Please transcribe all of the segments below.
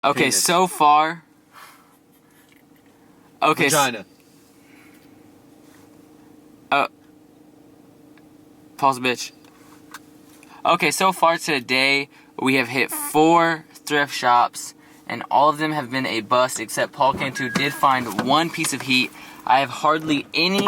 Okay, Penis. so far. Okay. Vagina. Pause, bitch. Okay, so far today we have hit 4 thrift shops, and all of them have been a bust. Except Paul Cantu did find one piece of heat. I have hardly any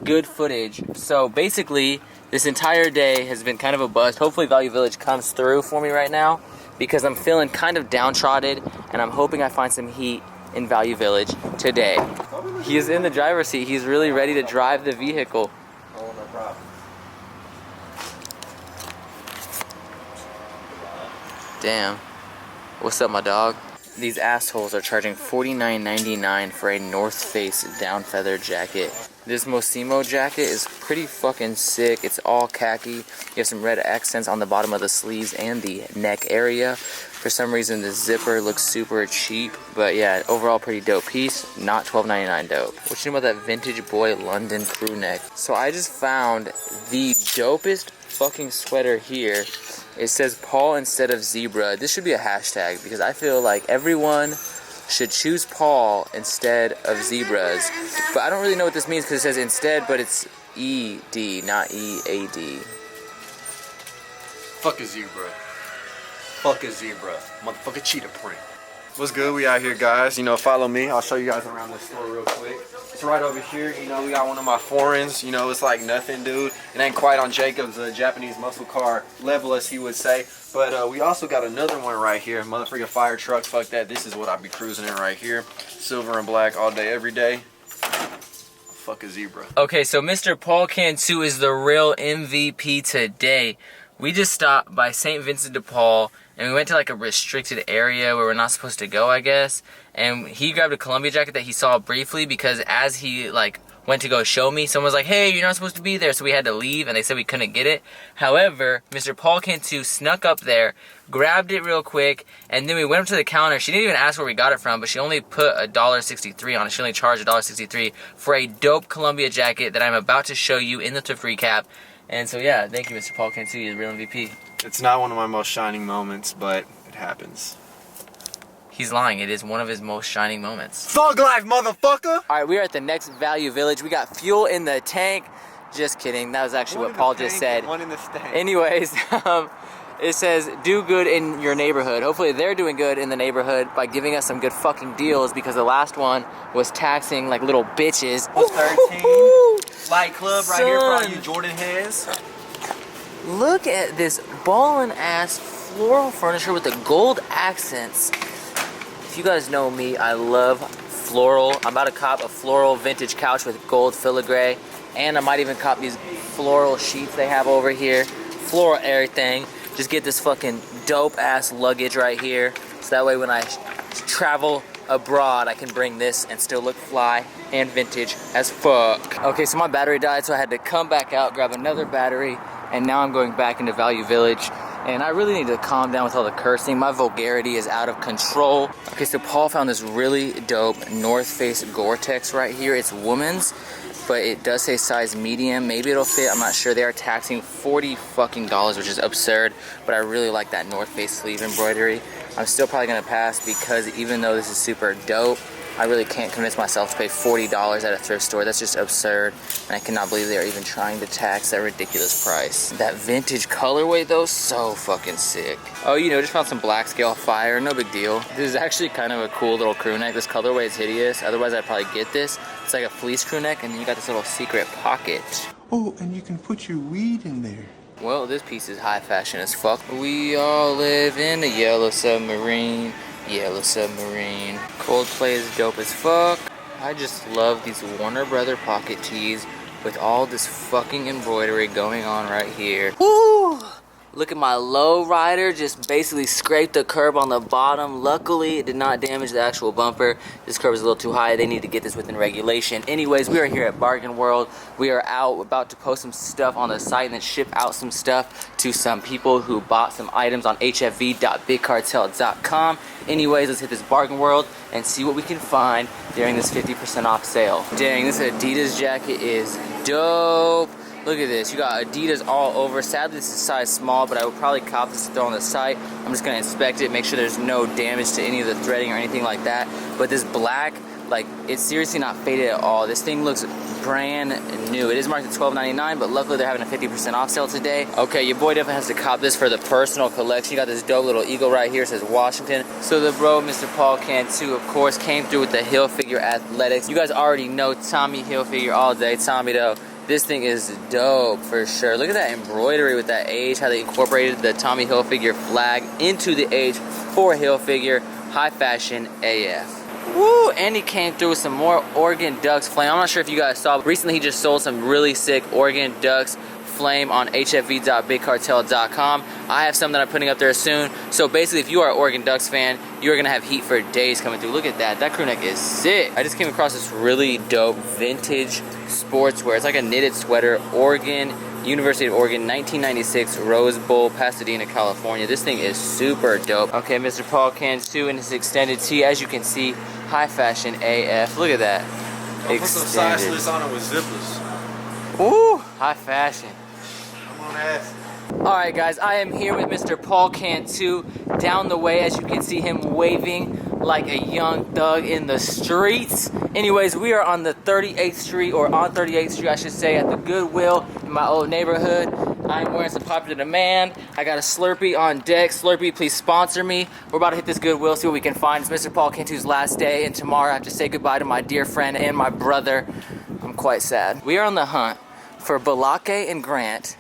good footage. So basically, this entire day has been kind of a bust. Hopefully, Value Village comes through for me right now, because I'm feeling kind of downtrodden, and I'm hoping I find some heat in Value Village today. He is in the driver's seat. He's really ready to drive the vehicle. Oh, no problem. Damn. What's up, my dog? These assholes are charging $49.99 for a North Face down feather jacket. This Mossimo jacket is pretty fucking sick. It's all khaki. You have some red accents on the bottom of the sleeves and the neck area. For some reason, the zipper looks super cheap. But yeah, overall pretty dope piece. Not $12.99 dope. What you know about that vintage boy London crew neck? So I just found the dopest fucking sweater here. It says Paul instead of zebra. This should be a hashtag because I feel like everyone should choose Paul instead of zebras. But I don't really know what this means because it says instead, but it's ED, not EAD. Fuck a zebra. Fuck a zebra. Motherfucker cheetah print. What's good? We out here, guys. You know, follow me. I'll show you guys around this store real quick. It's right over here. You know, we got one of my foreigns. You know, it's like nothing, dude. It ain't quite on Jacob's Japanese muscle car level, as he would say. But we also got another one right here. Motherfucking fire trucks. Fuck that. This is what I be cruising in right here. Silver and black all day, every day. Fuck a zebra. Okay, so Mr. Paul Cantu is the real MVP today. We just stopped by St. Vincent de Paul, and we went to like a restricted area where we're not supposed to go, I guess. And he grabbed a Columbia jacket that he saw briefly because as he like went to go show me, someone was like, hey, you're not supposed to be there. So we had to leave, and they said we couldn't get it. However, Mr. Paul Cantu snuck up there, grabbed it real quick, and then we went up to the counter. She didn't even ask where we got it from, but she only put $1.63 on it. She only charged $1.63 for a dope Columbia jacket that I'm about to show you in the thrift recap. And so yeah, thank you, Mr. Paul Cantu, you're the real MVP. It's not one of my most shining moments, but it happens. He's lying. It is one of his most shining moments. Thug life, motherfucker! Alright, we are at the next Value Village. We got fuel in the tank. Just kidding. That was actually what Paul just said. One in the stank. Anyways, it says, do good in your neighborhood. Hopefully they're doing good in the neighborhood by giving us some good fucking deals, because the last one was taxing like little bitches. 13. Flight Club right here for all Son. you Jordan heads. Look at this ballin' ass floral furniture with the gold accents. If you guys know me, I love floral. I'm about to cop a floral vintage couch with gold filigree, and I might even cop these floral sheets they have over here. Floral everything. Just get this fucking dope ass luggage right here, so that way when I travel abroad I can bring this and still look fly and vintage as fuck. Okay, so my battery died, so I had to come back out, grab another battery, and now I'm going back into Value Village. And I really need to calm down with all the cursing. My vulgarity is out of control. Okay, so Paul found this really dope North Face Gore-Tex right here. It's women's, but it does say size medium. Maybe it'll fit, I'm not sure. They are taxing $40 fucking, which is absurd, but I really like that North Face sleeve embroidery. I'm still probably gonna pass because even though this is super dope, I really can't convince myself to pay $40 at a thrift store. That's just absurd, and I cannot believe they are even trying to tax that ridiculous price. That vintage colorway though, so fucking sick. Oh, you know, just found some black scale fire, no big deal. This is actually kind of a cool little crew neck. This colorway is hideous, otherwise I'd probably get this. It's like a fleece crew neck, and then you got this little secret pocket. Oh, and you can put your weed in there. Well, this piece is high fashion as fuck. We all live in a yellow submarine. Yellow submarine. Coldplay is dope as fuck. I just love these Warner Brother pocket tees with all this fucking embroidery going on right here. Woo! Look at my low rider, just basically scraped the curb on the bottom. Luckily, it did not damage the actual bumper. This curb is a little too high. They need to get this within regulation. Anyways, we are here at Bargain World. We are out about to post some stuff on the site and then ship out some stuff to some people who bought some items on hfv.bigcartel.com. Anyways, let's hit this Bargain World and see what we can find during this 50% off sale. Dang, this Adidas jacket is dope. Look at this. You got Adidas all over. Sadly, this is size small, but I would probably cop this to throw on the site. I'm just going to inspect it, make sure there's no damage to any of the threading or anything like that. But this black, like, it's seriously not faded at all. This thing looks brand new. It is marked at $12.99, but luckily they're having a 50% off sale today. Okay, your boy definitely has to cop this for the personal collection. You got this dope little eagle right here. It says Washington. So the bro, Mr. Paul Cantu, of course, came through with the Hilfiger Athletics. You guys already know Tommy Hilfiger all day. Tommy, though, this thing is dope for sure. Look at that embroidery with that age, how they incorporated the Tommy Hilfiger flag into the age for Hilfiger. High fashion AF. Woo! And he came through with some more Oregon Ducks flame. I'm not sure if you guys saw, but recently he just sold some really sick Oregon Ducks flame on hfv.bigcartel.com. I have some that I'm putting up there soon. So basically, if you are an Oregon Ducks fan, you're gonna have heat for days coming through. Look at that. That crew neck is sick. I just came across this really dope vintage sportswear. It's like a knitted sweater. Oregon, University of Oregon, 1996 Rose Bowl, Pasadena, California. This thing is super dope. Okay, Mr. Paul Cantu in his extended tee. As you can see, high fashion AF. Look at that. I'll put some side slits on it with zippers. Ooh, high fashion. I'm on ass. Alright guys, I am here with Mr. Paul Cantu down the way. As you can see him waving like a young thug in the streets. Anyways, we are on the 38th Street, or on 38th Street I should say, at the Goodwill in my old neighborhood. I'm wearing some Popular Demand. I got a Slurpee on deck. Slurpee, please sponsor me. We're about to hit this Goodwill, see what we can find. It's Mr. Paul Cantu's last day, and tomorrow I have to say goodbye to my dear friend and my brother. I'm quite sad. We are on the hunt for Balake and Grant.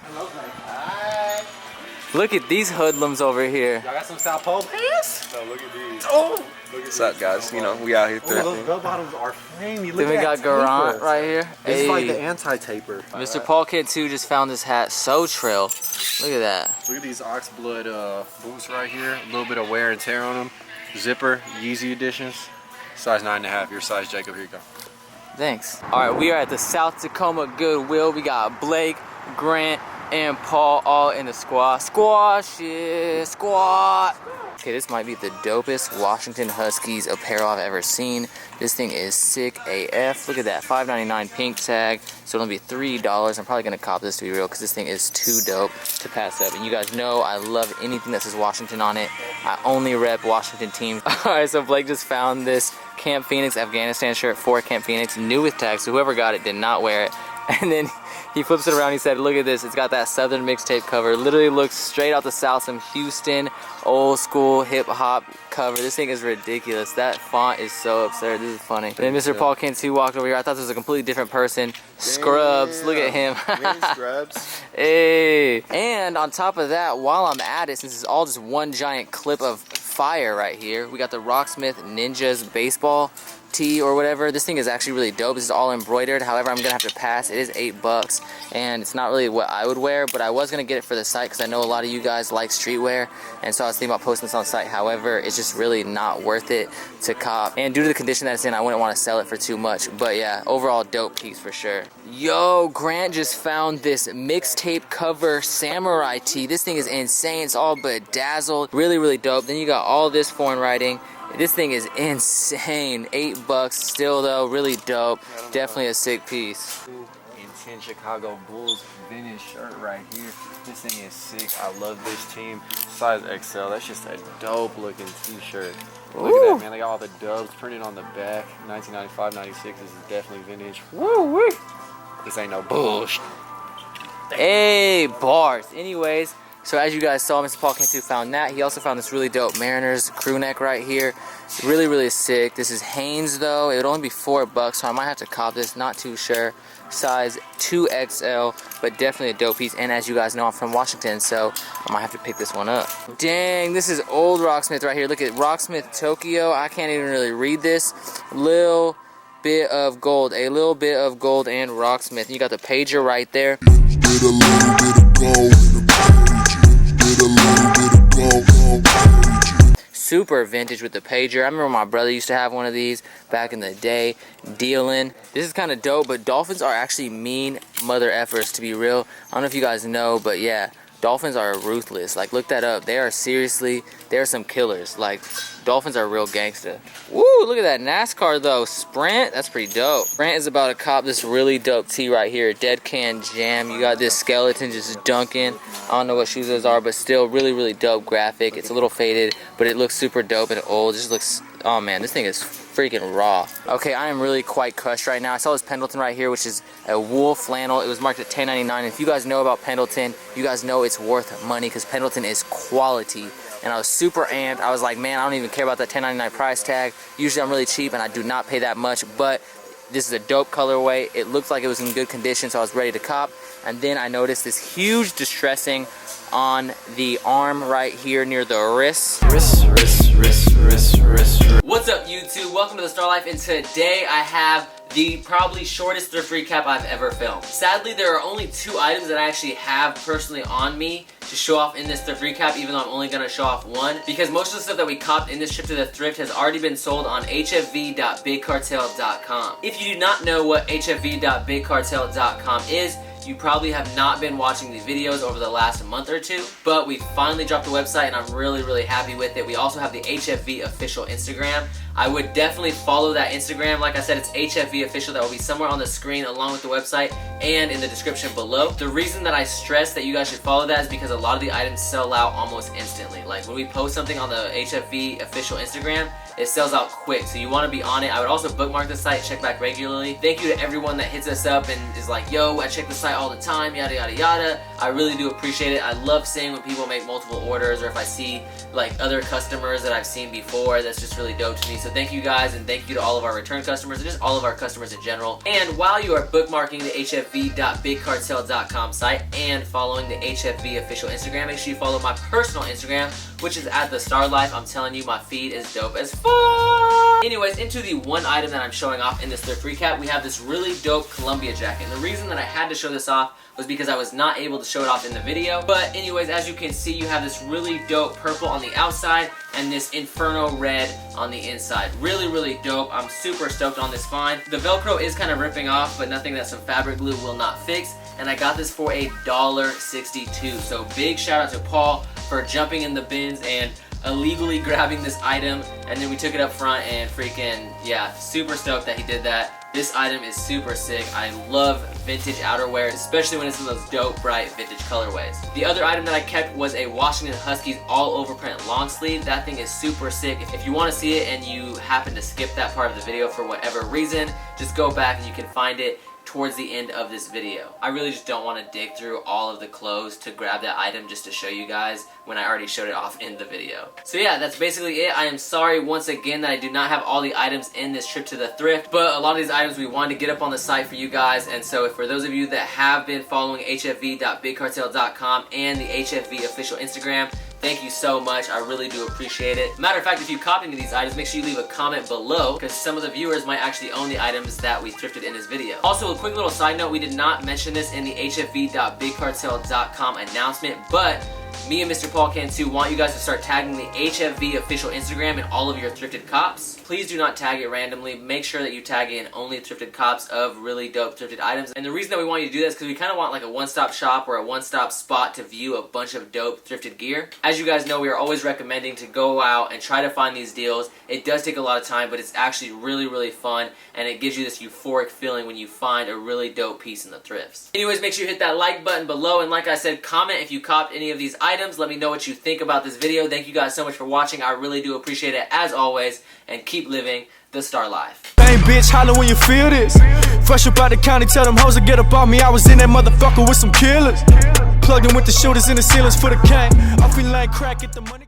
Look at these hoodlums over here. Y'all got some South Pole pants? No, look at these. Oh! What's up, guys? You know, we out here thrifting. Those bell bottoms are flamey. Then we got Garant right here. This is like the anti-taper. Mr. Paul Cantu just found this hat. So trill. Look at that. Look at these Oxblood boots right here. A little bit of wear and tear on them. Zipper, Yeezy editions. Size 9.5. Your size, Jacob. Here you go. Thanks. All right, we are at the South Tacoma Goodwill. We got Blake, Grant, and Paul all in the squad. Squash it, squad. Okay, this might be the dopest Washington Huskies apparel I've ever seen. This thing is sick AF. Look at that, $5.99 pink tag. So it'll be $3. I'm probably gonna cop this to be real, because this thing is too dope to pass up. And you guys know I love anything that says Washington on it. I only rep Washington teams. All right, so Blake just found this Camp Phoenix Afghanistan shirt for Camp Phoenix, new with tags. So whoever got it did not wear it. And then he flips it around, he said, look at this, it's got that Southern mixtape cover. Literally looks straight out the South, some Houston, old school hip hop cover. This thing is ridiculous. That font is so absurd. This is funny. And then Mr. Paul Cantu walked over here. I thought this was a completely different person. Scrubs, look at him. Scrubs. Hey. And on top of that, while I'm at it, since it's all just one giant clip of fire right here, we got the Rocksmith Ninjas baseball tee or whatever. This thing is actually really dope. This is all embroidered. However, I'm gonna have to pass. It is $8 and it's not really what I would wear, but I was gonna get it for the site because I know a lot of you guys like streetwear, and so I was thinking about posting this on the site. However, it's just really not worth it to cop, and due to the condition that it's in, I wouldn't want to sell it for too much. But yeah, overall dope piece for sure. Yo, Grant just found this mixtape cover samurai tee. This thing is insane. It's all bedazzled. Really, really dope. Then you got all this foreign writing. This thing is insane. $8 still though, really dope. Definitely a sick piece. In 10 Chicago Bulls vintage shirt right here. This thing is sick. I love this team. Size XL. That's just a dope looking t-shirt. Look at that, man. They got all the dubs printed on the back. 1995, 96. This is definitely vintage. Woo-wee. This ain't no bullshit. Hey, bars. Anyways, so as you guys saw, Mr. Paul Cantu found that. He also found this really dope Mariners crew neck right here. Really, really sick. This is Hanes though. It would only be $4, so I might have to cop this. Not too sure. Size 2XL, but definitely a dope piece. And as you guys know, I'm from Washington, so I might have to pick this one up. Dang, this is old Rocksmith right here. Look at Rocksmith Tokyo. I can't even really read this. Little bit of gold, a little bit of gold, and Rocksmith. You got the pager right there. Super vintage with the pager. I remember my brother used to have one of these back in the day, dealing. This is kind of dope, but dolphins are actually mean mother effers, to be real. I don't know if you guys know, but yeah, Dolphins are ruthless. Like, look that up. They are seriously, they're some killers. Like, dolphins are real gangsta. Woo, look at that NASCAR though. Sprint, that's pretty dope. Sprint is about to cop this really dope tee right here. Dead Can Jam. You got this skeleton just dunking. I don't know what shoes those are, but still really dope graphic. It's a little faded, but it looks super dope and old. It just looks, oh man, this thing is freaking raw. Okay, I am really quite crushed right now. I saw this Pendleton right here, which is a wool flannel. It was marked at $10.99. If you guys know about Pendleton, you guys know it's worth money because Pendleton is quality. And I was super amped. I was like, man, I don't even care about that $10.99 price tag. Usually I'm really cheap and I do not pay that much, but this is a dope colorway. It looked like it was in good condition, so I was ready to cop. And then I noticed this huge distressing on the arm right here near the wrist. What's up, YouTube? Welcome to the Starr Life, and today I have the probably shortest thrift recap I've ever filmed. Sadly, there are only 2 items that I actually have personally on me to show off in this thrift recap, even though I'm only gonna show off 1, because most of the stuff that we copped in this trip to the thrift has already been sold on hfv.bigcartel.com. If you do not know what hfv.bigcartel.com is, you probably have not been watching the videos over the last month or 2, but we finally dropped the website and I'm really happy with it. We also have the HFV official Instagram. I would definitely follow that Instagram. Like I said, it's HFV official. That will be somewhere on the screen along with the website and in the description below. The reason that I stress that you guys should follow that is because a lot of the items sell out almost instantly. Like when we post something on the HFV official Instagram, it sells out quick, so you want to be on it. I would also bookmark the site, check back regularly. Thank you to everyone that hits us up and is like, yo, I check the site all the time, yada yada yada. I really do appreciate it. I love seeing when people make multiple orders, or if I see like other customers that I've seen before. That's just really dope to me. So thank you guys, and thank you to all of our return customers and just all of our customers in general. And while you are bookmarking the hfv.bigcartel.com site and following the HFV official Instagram, make sure you follow my personal Instagram, which is at the Starr Life. I'm telling you, my feed is dope as fuck. Anyways, into the 1 item that I'm showing off in this thrift recap, we have this really dope Columbia jacket. And the reason that I had to show this off was because I was not able to show it off in the video. But anyways, as you can see, you have this really dope purple on the outside and this Inferno red on the inside. Really dope. I'm super stoked on this find. The Velcro is kind of ripping off, but nothing that some fabric glue will not fix. And I got this for $1.62. So big shout out to Paul for jumping in the bins and illegally grabbing this item, and then we took it up front and freaking, yeah, super stoked that he did that. This item is super sick. I love vintage outerwear, especially when it's in those dope, bright vintage colorways. The other item that I kept was a Washington Huskies all over print long sleeve. That thing is super sick. If you want to see it and you happen to skip that part of the video for whatever reason, just go back and you can find it towards the end of this video. I really just don't want to dig through all of the clothes to grab that item just to show you guys when I already showed it off in the video. So yeah, that's basically it. I am sorry once again that I do not have all the items in this trip to the thrift, but a lot of these items we wanted to get up on the site for you guys, and so for those of you that have been following hfv.bigcartel.com and the HFV official Instagram, thank you so much. I really do appreciate it. Matter of fact, if you copied any of these items, make sure you leave a comment below because some of the viewers might actually own the items that we thrifted in this video. Also, a quick little side note, we did not mention this in the hfv.bigcartel.com announcement, but me and Mr. Paul Cantu want you guys to start tagging the HFV official Instagram in all of your thrifted cops. Please do not tag it randomly. Make sure that you tag in only thrifted cops of really dope thrifted items. And the reason that we want you to do this is because we kind of want like a one-stop shop or a one-stop spot to view a bunch of dope thrifted gear. As you guys know, we are always recommending to go out and try to find these deals. It does take a lot of time, but it's actually really fun, and it gives you this euphoric feeling when you find a really dope piece in the thrifts. Anyways, make sure you hit that like button below, and like I said, comment if you copped any of these items. Let me know what you think about this video. Thank you guys so much for watching. I really do appreciate it as always, and keep living the Starr Life. Bang, bitch, holler when you feel this. Fresh up out the county, tell them hoes to get up on me. I was in that motherfucker with some killers. Plugged in with the shooters in the ceilings for the gang. I'm feeling like crack at the money.